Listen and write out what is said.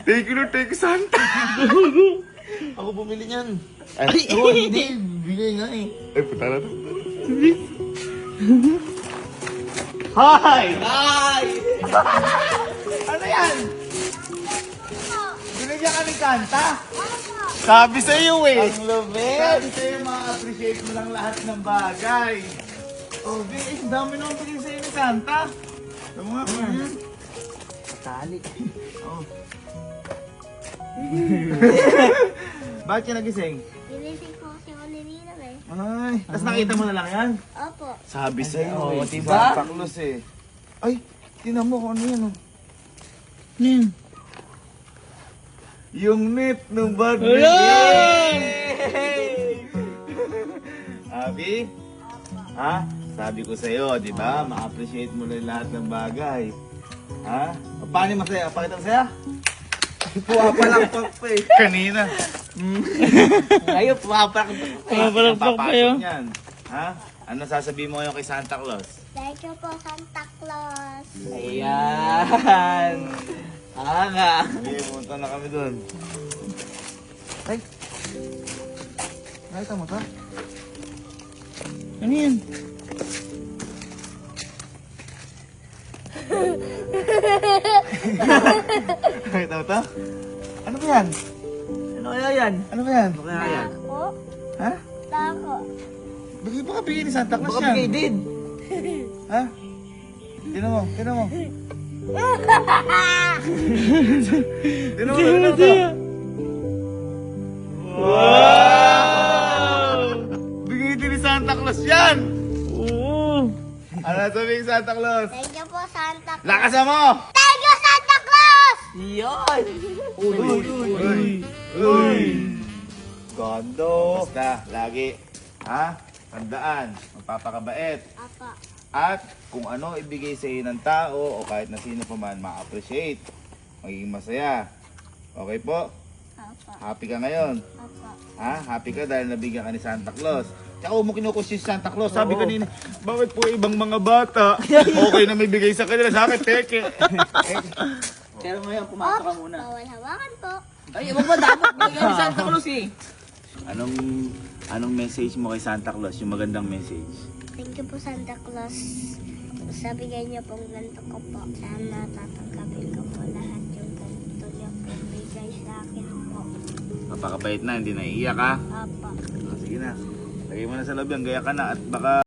Thank you, Santa. Ako bumili niyan. Ay, hindi. Bigay nga eh. Ay, puta na to. Hi! Hi! Ano yan? Binigyan ka ni Santa? Sabi sa iyo eh. Ang lubid! Sabi sa'yo, ma-appreciate mo lang lahat ng bagay. Oh, bigay, ang dami naman bigay sa'yo ni Santa. Ano nga? Tali. Oh. Bakit ka nagising? Ginising ko si Olivina eh. Ay, tapos nakita mo na lang yan? Opo. Sabi sa iyo Oo, eh. diba? Santa Claus eh. Ay, tinan mo kung ano yan oh. Ano yan? Yung net ng bad Abi? Ha? Sabi ko sa'yo, di ba? Ma-appreciate mo na lahat ng bagay. Ha? Paano yung masaya? Pakita mo saya? Puwapalakpak pa eh. Kanina. Ngayon, pumapalak. Pumapalakpak kayo? Papasok niyan. Ha? Ano sasabihin mo ngayon kay Santa Claus? Thank you po, Santa Claus. Ayan. Nga. Sige, punta na kami doon. Ay. Nakita mo to? Ano yan? Nakita mo to? Ano ba yan? Ano kaya yan? Ano ba yan? Ano kaya yan? Tako. Ha? Tako. Baka bigay ni Santa Claus yan. Baka bigay din. Ha? Tinan mo, tinan mo. Tinan mo, tinan mo to. Wow! Bigay din ni Santa Claus yan! Oo. Ano sabihin Santa Claus? Thank you po, Santa Claus. Lakasan mo! Thank you, Santa Claus! Yan! Uy! Gondo! Basta, lagi. Ha? Tandaan, magpapakabait. Opo. At kung ano ibigay sa iyo ng tao o kahit na sino pa man, ma-appreciate. Magiging masaya. Okay po? Opo. Happy ka ngayon? Opo. Ha? Happy ka dahil nabigyan ka ni Santa Claus. Tsaka huwag mo kinukusin si Santa Claus. Sabi Oo. kanina, bakit po ibang mga bata? Okay na may bigay sa kanila. Sa akin, teke. Pero ngayon, pumasok ka muna. Bawal hawakan po. Ay, wag ba dapat bigay ni Santa Claus eh? Anong message mo kay Santa Claus? Yung magandang message. Thank you po, Santa Claus. Sa bigay niyo pong ganito ko po. Sana tatanggapin ko po lahat yung ganito niyo po bigay sa akin po. Papakabait na, hindi naiiyak ha? Opo. Sige na. Lagay mo na sa loob yan, gaya ka na at baka